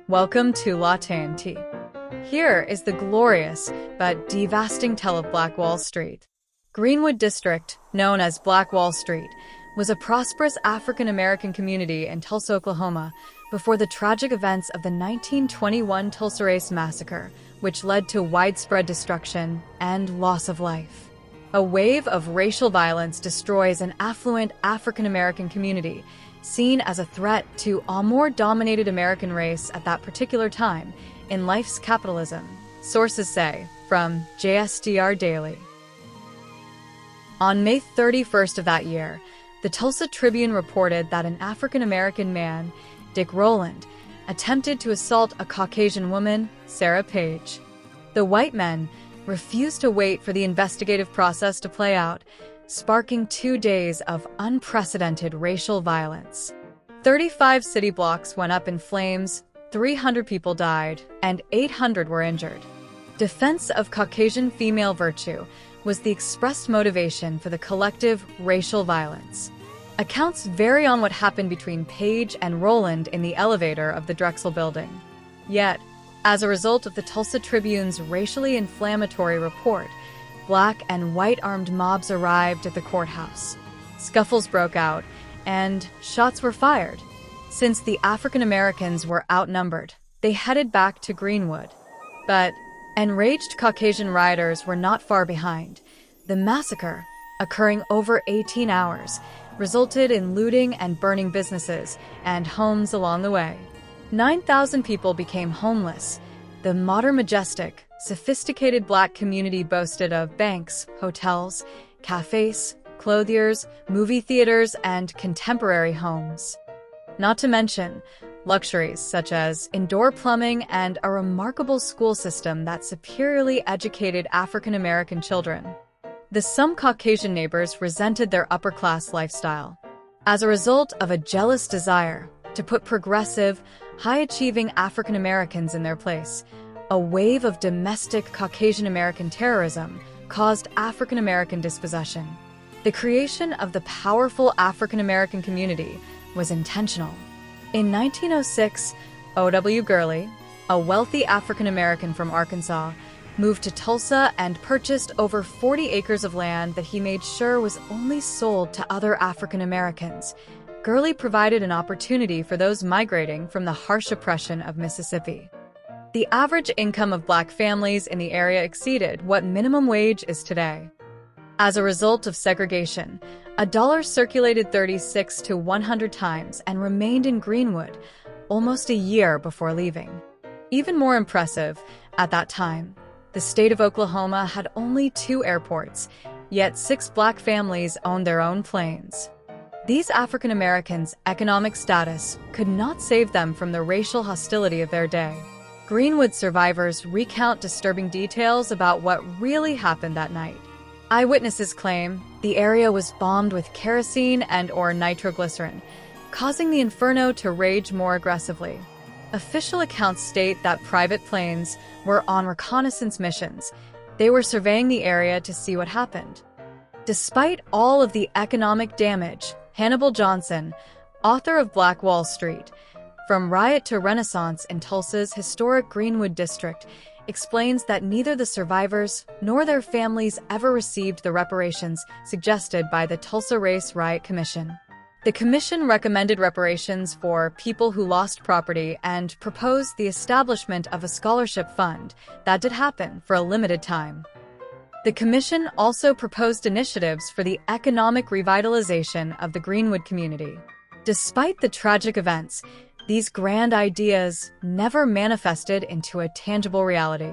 Welcome to La TNT. Here is the glorious but devastating tale of Black Wall Street. Greenwood District, known as Black Wall Street, was a prosperous African-American community in Tulsa, Oklahoma, before the tragic events of the 1921 Tulsa Massacre, which led to widespread destruction and loss of life. A wave of racial violence destroys an affluent African-American community, seen as a threat to a more dominated American race at that particular time in life's capitalism, sources say, from JSDR Daily. On May 31st of that year, the Tulsa Tribune reported that an African-American man, Dick Rowland, attempted to assault a Caucasian woman, Sarah Page. The white men refused to wait for the investigative process to play out, sparking 2 days of unprecedented racial violence. 35 city blocks went up in flames, 300 people died, and 800 were injured. Defense of Caucasian female virtue was the expressed motivation for the collective racial violence. Accounts vary on what happened between Page and Rowland in the elevator of the Drexel building. Yet, as a result of the Tulsa Tribune's racially inflammatory report, Black and white armed mobs arrived at the courthouse. Scuffles broke out, and shots were fired. Since the African Americans were outnumbered, they headed back to Greenwood. But enraged Caucasian rioters were not far behind. The massacre, occurring over 18 hours, resulted in looting and burning businesses and homes along the way. 9,000 people became homeless. The modern, majestic, sophisticated Black community boasted of banks, hotels, cafes, clothiers, movie theaters, and contemporary homes. Not to mention luxuries such as indoor plumbing and a remarkable school system that superiorly educated African-American children. Some Caucasian neighbors resented their upper-class lifestyle. As a result of a jealous desire to put progressive, high-achieving African Americans in their place, a wave of domestic Caucasian American terrorism caused African American dispossession. The creation of the powerful African American community was intentional. In 1906, O.W. Gurley, a wealthy African American from Arkansas, moved to Tulsa and purchased over 40 acres of land that he made sure was only sold to other African Americans. Gurley provided an opportunity for those migrating from the harsh oppression of Mississippi. The average income of Black families in the area exceeded what minimum wage is today. As a result of segregation, a dollar circulated 36 to 100 times and remained in Greenwood almost a year before leaving. Even more impressive, at that time, the state of Oklahoma had only 2 airports, yet 6 Black families owned their own planes. These African Americans' economic status could not save them from the racial hostility of their day. Greenwood survivors recount disturbing details about what really happened that night. Eyewitnesses claim the area was bombed with kerosene and/or nitroglycerin, causing the inferno to rage more aggressively. Official accounts state that private planes were on reconnaissance missions. They were surveying the area to see what happened. Despite all of the economic damage, Hannibal Johnson, author of Black Wall Street, From Riot to Renaissance in Tulsa's historic Greenwood District, explains that neither the survivors nor their families ever received the reparations suggested by the Tulsa Race Riot Commission. The commission recommended reparations for people who lost property and proposed the establishment of a scholarship fund that did happen for a limited time. The commission also proposed initiatives for the economic revitalization of the Greenwood community. Despite the tragic events, these grand ideas never manifested into a tangible reality.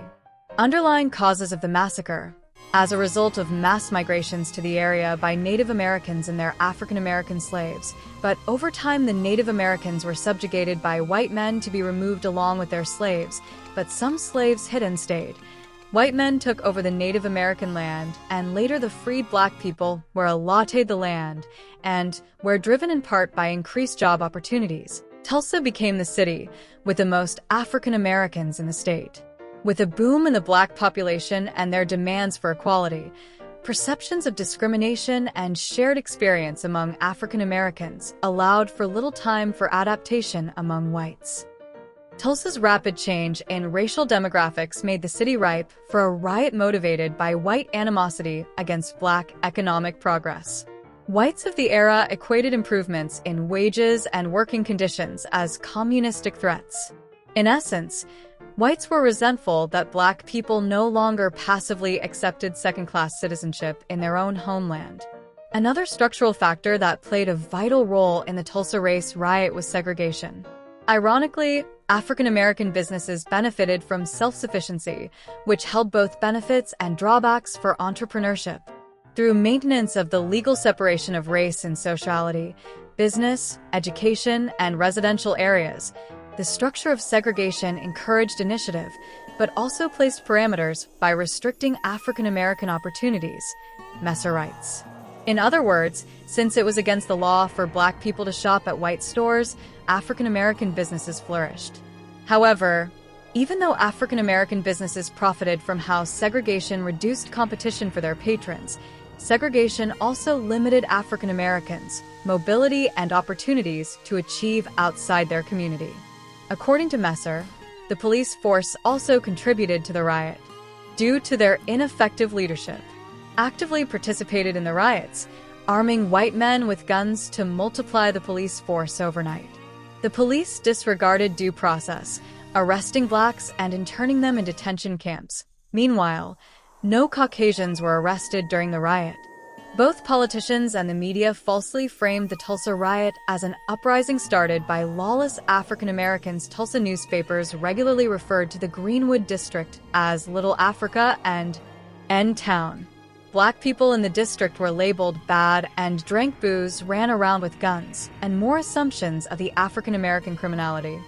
Underlying causes of the massacre, as a result of mass migrations to the area by Native Americans and their African American slaves, but over time the Native Americans were subjugated by white men to be removed along with their slaves, but some slaves hid and stayed. White men took over the Native American land, and later the freed Black people were allotted the land, and were driven in part by increased job opportunities. Tulsa became the city with the most African Americans in the state. With a boom in the Black population and their demands for equality, perceptions of discrimination and shared experience among African Americans allowed for little time for adaptation among whites. Tulsa's rapid change in racial demographics made the city ripe for a riot motivated by white animosity against black economic progress. Whites of the era equated improvements in wages and working conditions as communistic threats. In essence, whites were resentful that black people no longer passively accepted second-class citizenship in their own homeland. Another structural factor that played a vital role in the Tulsa race riot was segregation. Ironically, African American businesses benefited from self-sufficiency, which held both benefits and drawbacks for entrepreneurship. Through maintenance of the legal separation of race and sociality, business, education, and residential areas, the structure of segregation encouraged initiative, but also placed parameters by restricting African American opportunities, Messer writes. In other words, since it was against the law for black people to shop at white stores, African American businesses flourished. However, even though African American businesses profited from how segregation reduced competition for their patrons, segregation also limited African Americans' mobility and opportunities to achieve outside their community. According to Messer, the police force also contributed to the riot. Due to their ineffective leadership, actively participated in the riots, arming white men with guns to multiply the police force overnight. The police disregarded due process, arresting blacks and interning them in detention camps. Meanwhile, no Caucasians were arrested during the riot. Both politicians and the media falsely framed the Tulsa riot as an uprising started by lawless African Americans. Tulsa newspapers regularly referred to the Greenwood district as Little Africa and N-Town. Black people in the district were labeled bad and drank booze, ran around with guns, and more assumptions of the African American criminality.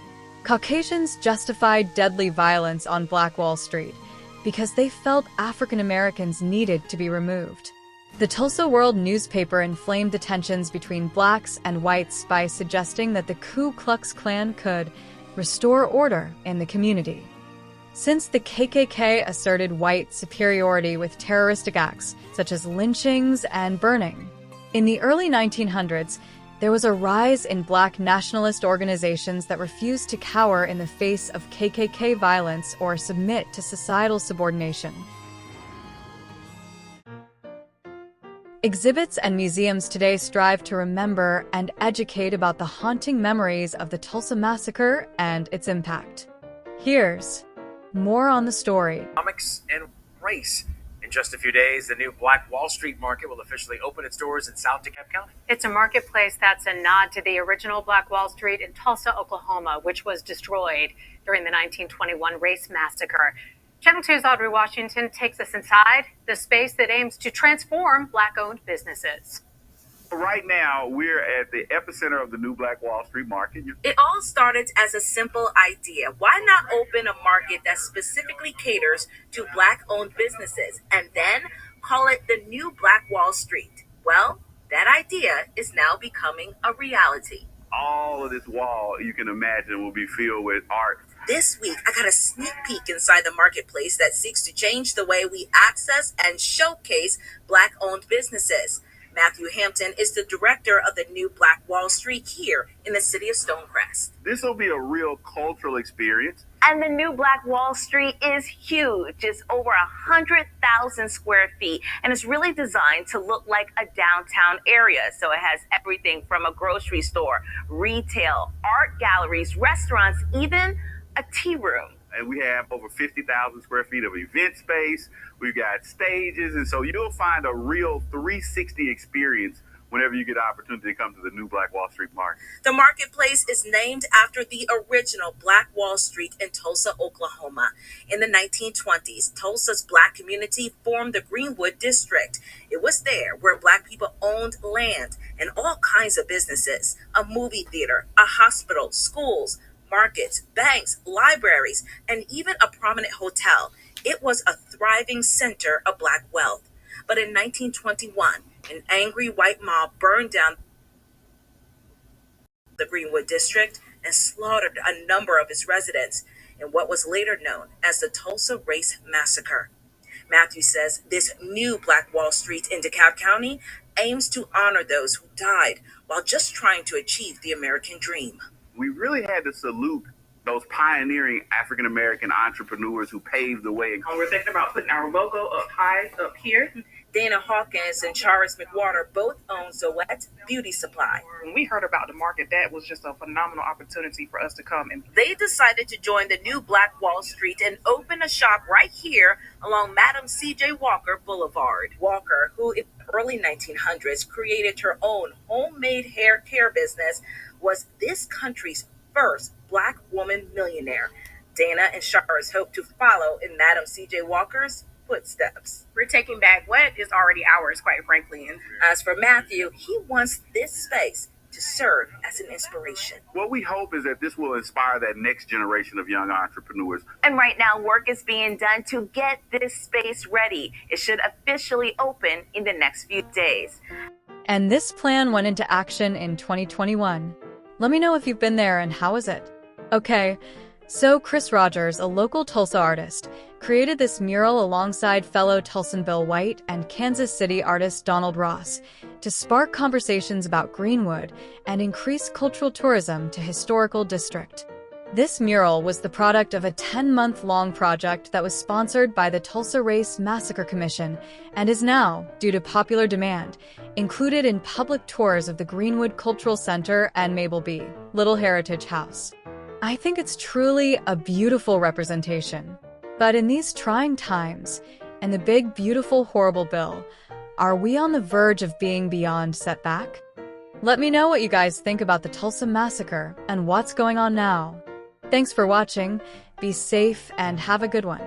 Caucasians justified deadly violence on Black Wall Street because they felt African Americans needed to be removed. The Tulsa World newspaper inflamed the tensions between blacks and whites by suggesting that the Ku Klux Klan could restore order in the community. Since the KKK asserted white superiority with terroristic acts such as lynchings and burning. In the early 1900s, there was a rise in black nationalist organizations that refused to cower in the face of KKK violence or submit to societal subordination. Exhibits and museums today strive to remember and educate about the haunting memories of the Tulsa Massacre and its impact. Here's more on the story. Economics and race. In just a few days, the new Black Wall Street Market will officially open its doors in South DeKalb County. It's a marketplace that's a nod to the original Black Wall Street in Tulsa, Oklahoma, which was destroyed during the 1921 race massacre. Channel 2's Audrey Washington takes us inside the space that aims to transform Black-owned businesses. Right now, we're at the epicenter of the new Black Wall Street Market. It all started as a simple idea. Why not open a market that specifically caters to Black-owned businesses and then call it the new Black Wall Street? Well, that idea is now becoming a reality. All of this wall you can imagine will be filled with art. This week, I got a sneak peek inside the marketplace that seeks to change the way we access and showcase Black-owned businesses. Matthew Hampton is the director of the new Black Wall Street here in the city of Stonecrest. This will be a real cultural experience. And the new Black Wall Street is huge. It's over 100,000 square feet, and it's really designed to look like a downtown area. So it has everything from a grocery store, retail, art galleries, restaurants, even a tea room. And we have over 50,000 square feet of event space. We've got stages. And so you'll find a real 360 experience whenever you get an opportunity to come to the new Black Wall Street Market. The marketplace is named after the original Black Wall Street in Tulsa, Oklahoma. In the 1920s, Tulsa's Black community formed the Greenwood District. It was there where Black people owned land and all kinds of businesses, a movie theater, a hospital, schools, markets, banks, libraries, and even a prominent hotel. It was a thriving center of Black wealth. But in 1921, an angry white mob burned down the Greenwood District and slaughtered a number of its residents in what was later known as the Tulsa Race Massacre. Matthew says this new Black Wall Street in DeKalb County aims to honor those who died while just trying to achieve the American dream. We really had to salute those pioneering African-American entrepreneurs who paved the way. We're thinking about putting our logo up high up here. Dana Hawkins and Charis McWater both own Zoette Beauty Supply. When we heard about the market, that was just a phenomenal opportunity for us to come. And they decided to join the new Black Wall Street and open a shop right here along Madam C.J. Walker Boulevard. Walker, who in the early 1900s created her own homemade hair care business, was this country's first Black woman millionaire. Dana and Charis hope to follow in Madam C.J. Walker's footsteps. we're taking back what is already ours, quite frankly. And as for Matthew, he wants this space to serve as an inspiration. What we hope is that this will inspire that next generation of young entrepreneurs. And right now, work is being done to get this space ready. It should officially open in the next few days. And this plan went into action in 2021. Let me know if you've been there and how is it? Okay, so Chris Rogers, a local Tulsa artist, created this mural alongside fellow Tulsan Bill White and Kansas City artist Donald Ross to spark conversations about Greenwood and increase cultural tourism to historical district. This mural was the product of a 10-month-long project that was sponsored by the Tulsa Massacre Commission and is now, due to popular demand, included in public tours of the Greenwood Cultural Center and Mabel B. Little Heritage House. I think it's truly a beautiful representation. But in these trying times, and the big, beautiful, horrible bill, are we on the verge of being beyond setback? Let me know what you guys think about the Tulsa Massacre and what's going on now. Thanks for watching, be safe, and have a good one.